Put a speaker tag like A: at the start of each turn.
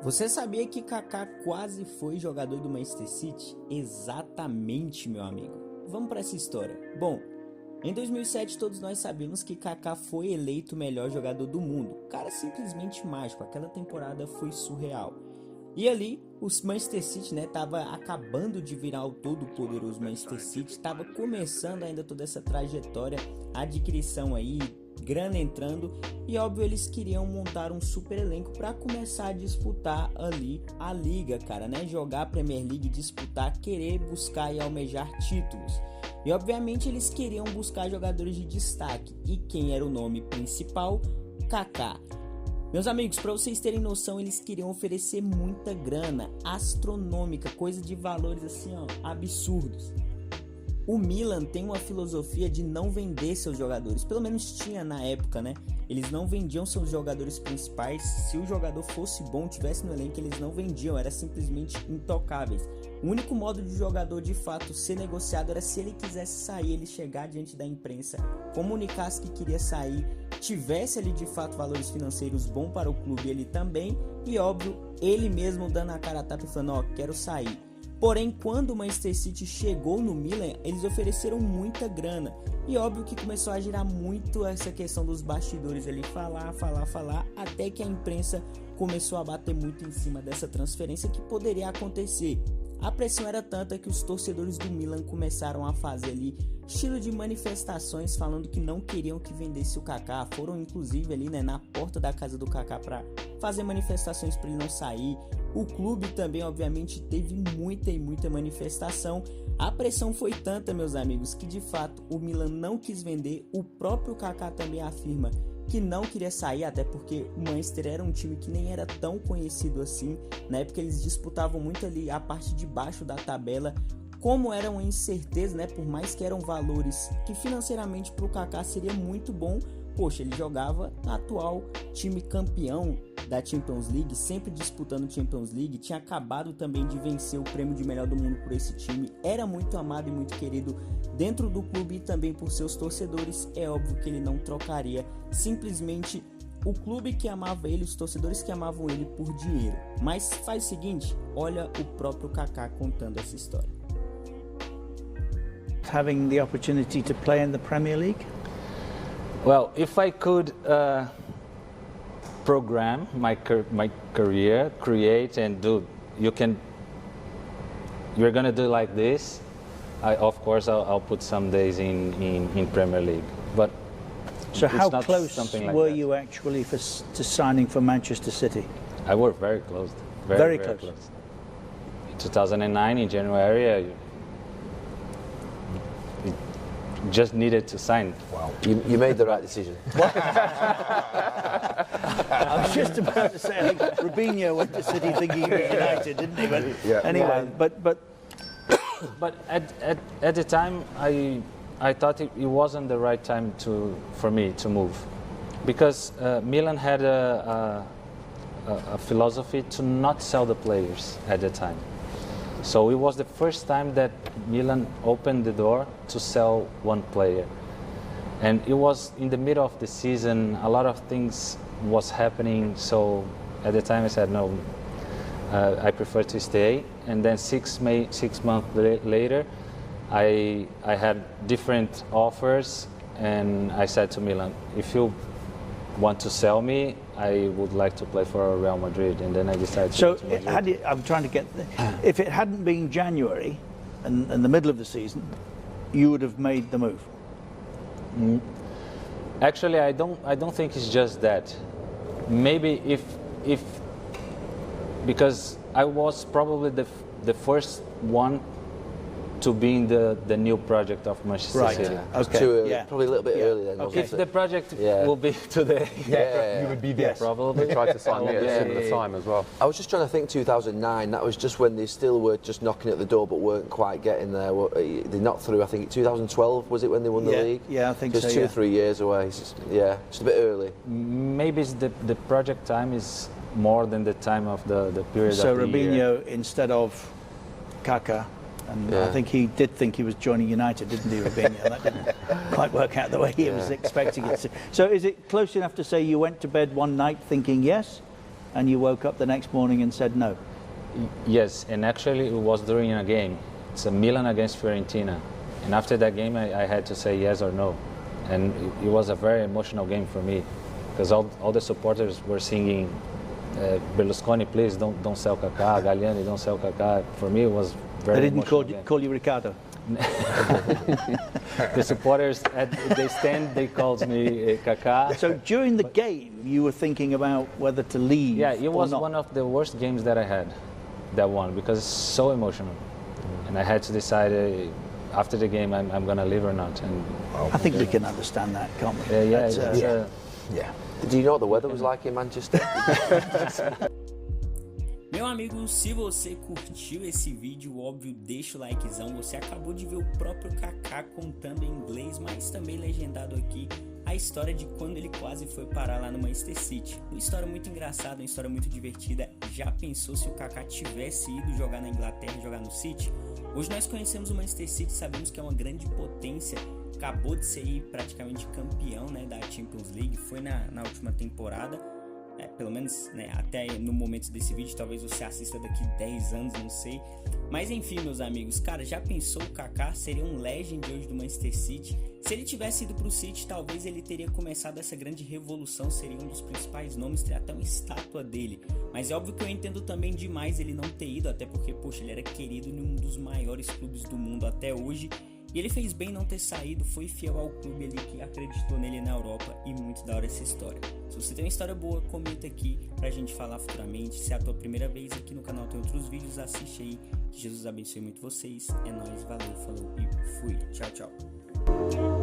A: Você sabia que Kaká quase foi jogador do Manchester City? Exatamente, meu amigo. Vamos para essa história. Bom, em 2007 todos nós sabemos que Kaká foi eleito o melhor jogador do mundo. Cara simplesmente mágico, aquela temporada foi surreal. E ali, o Manchester City, tava acabando de virar o todo-poderoso Manchester City, tava começando ainda toda essa trajetória, adquisição aí, grana entrando, e óbvio eles queriam montar um super elenco para começar a disputar ali a liga, cara, jogar a Premier League, disputar, querer buscar e almejar títulos. E obviamente eles queriam buscar jogadores de destaque, e quem era o nome principal? Kaká. Meus amigos, para vocês terem noção, eles queriam oferecer muita grana, astronômica, coisa de valores assim, absurdos. O Milan tem uma filosofia de não vender seus jogadores, pelo menos tinha na época, Eles não vendiam seus jogadores principais. Se o jogador fosse bom, tivesse no elenco, eles não vendiam, era simplesmente intocáveis. O único modo de jogador de fato ser negociado era se ele quisesse sair, ele chegar diante da imprensa, comunicasse que queria sair, tivesse ali de fato valores financeiros bons para o clube, ele também, e óbvio, ele mesmo dando a cara a tapa e falando, quero sair. Porém, quando o Manchester City chegou no Milan, eles ofereceram muita grana. E óbvio que começou a girar muito essa questão dos bastidores ali, falar, até que a imprensa começou a bater muito em cima dessa transferência que poderia acontecer. A pressão era tanta que os torcedores do Milan começaram a fazer ali estilo de manifestações falando que não queriam que vendesse o Kaká. Foram inclusive ali na porta da casa do Kaká para fazer manifestações para ele não sair. O clube também obviamente teve muita manifestação. A pressão foi tanta, meus amigos, que de fato o Milan não quis vender. O próprio Kaká também afirma que não queria sair, até porque o Manchester era um time que nem era tão conhecido assim. Na época eles disputavam muito ali a parte de baixo da tabela. Como era uma incerteza, por mais que eram valores que financeiramente para o Kaká seria muito bom, poxa, ele jogava no atual time campeão da Champions League, sempre disputando Champions League, tinha acabado também de vencer o prêmio de melhor do mundo por esse time, era muito amado e muito querido dentro do clube e também por seus torcedores. É óbvio que ele não trocaria simplesmente o clube que amava ele, os torcedores que amavam ele por dinheiro. Mas faz o seguinte, olha o próprio Kaká contando essa história.
B: Having the opportunity to play in the Premier League?
C: Well, if I could program my career, create and do, you're gonna do like this. Of course, I'll put some days in Premier League, but
B: so how close
C: like
B: were
C: that.
B: you actually to signing for Manchester City?
C: I worked very close,
B: very close.
C: 2009 in January. Just needed to sign.
D: Wow. You made the right decision.
B: I was just about to say, I think Robinho went to City thinking he was United, didn't he? But
D: yeah.
B: Anyway, but
C: at the time, I thought it wasn't the right time for me to move, because Milan had a philosophy to not sell the players at the time. So it was the first time that Milan opened the door to sell one player. And it was in the middle of the season, a lot of things was happening, so at the time I said no, I prefer to stay. And then 6 months later, I had different offers, and I said to Milan, if you want to sell me, I would like to play for Real Madrid, and then I decided to.
B: So I'm trying to get. If it hadn't been January, and the middle of the season, you would have made the move.
C: Actually, I don't think it's just that. Maybe if because I was probably the first one to be in the new project of Manchester City.
B: Okay.
D: Too early. Probably a little bit early then.
B: Okay.
C: If the project will be today,
E: you would be there.
C: Probably.
E: They tried to sign me at a similar time as well.
D: I was just trying to think 2009, that was just when they still were just knocking at the door but weren't quite getting there. They knocked through, I think 2012 was it when they won the league?
B: Yeah, I think so.
D: It's 2 or 3 years away. Just a bit early.
C: Maybe it's the project time is more than the time of the period
B: So
C: of the
B: Robinho
C: year.
B: instead of Kaká. And I think he did think he was joining United, didn't he, Robinho? That didn't quite work out the way he was expecting it to. So is it close enough to say you went to bed one night thinking yes? and you woke up the next morning and said no.
C: Yes, and actually it was during a game. It's a Milan against Fiorentina. And after that game, I had to say yes or no. And it was a very emotional game for me, because all the supporters were singing, Berlusconi, please don't sell Kaká, Galliani, don't sell Kaká. For me, it was very
B: They didn't
C: emotional
B: call you Ricardo?
C: The supporters at the stand, they called me Kaká.
B: So during the game, you were thinking about whether to leave.
C: Yeah, it was
B: or not.
C: one of the worst games that I had, that one, because it's so emotional. And I had to decide after the game, I'm going to leave or not. And
B: I think we can understand that, can't we?
C: yeah,
B: That's,
D: Yeah. Did you know what the weather was like in Manchester?
A: Meu amigo, se você curtiu esse vídeo, óbvio, deixa o likezão. Você acabou de ver o próprio Kaká contando em inglês, mas também legendado aqui, a história de quando ele quase foi parar lá no Manchester City. Uma história muito engraçada, uma história muito divertida. Já pensou se o Kaká tivesse ido jogar na Inglaterra e jogar no City? Hoje nós conhecemos o Manchester City, sabemos que é uma grande potência. Acabou de ser praticamente campeão, né, da Champions League, foi na última temporada. Pelo menos, né, até no momento desse vídeo, talvez você assista daqui 10 anos, não sei. Mas enfim, meus amigos, cara, já pensou o Kaká seria um legend hoje do Manchester City? Se ele tivesse ido pro City, talvez ele teria começado essa grande revolução, seria um dos principais nomes, teria até uma estátua dele. Mas é óbvio que eu entendo também demais ele não ter ido, até porque, poxa, ele era querido em um dos maiores clubes do mundo até hoje. E ele fez bem não ter saído, foi fiel ao clube ali que acreditou nele na Europa, e muito da hora essa história. Se você tem uma história boa, comenta aqui pra gente falar futuramente. Se é a tua primeira vez aqui no canal, tem outros vídeos, assiste aí. Que Jesus abençoe muito vocês. É nóis, valeu, falou e fui. Tchau, tchau.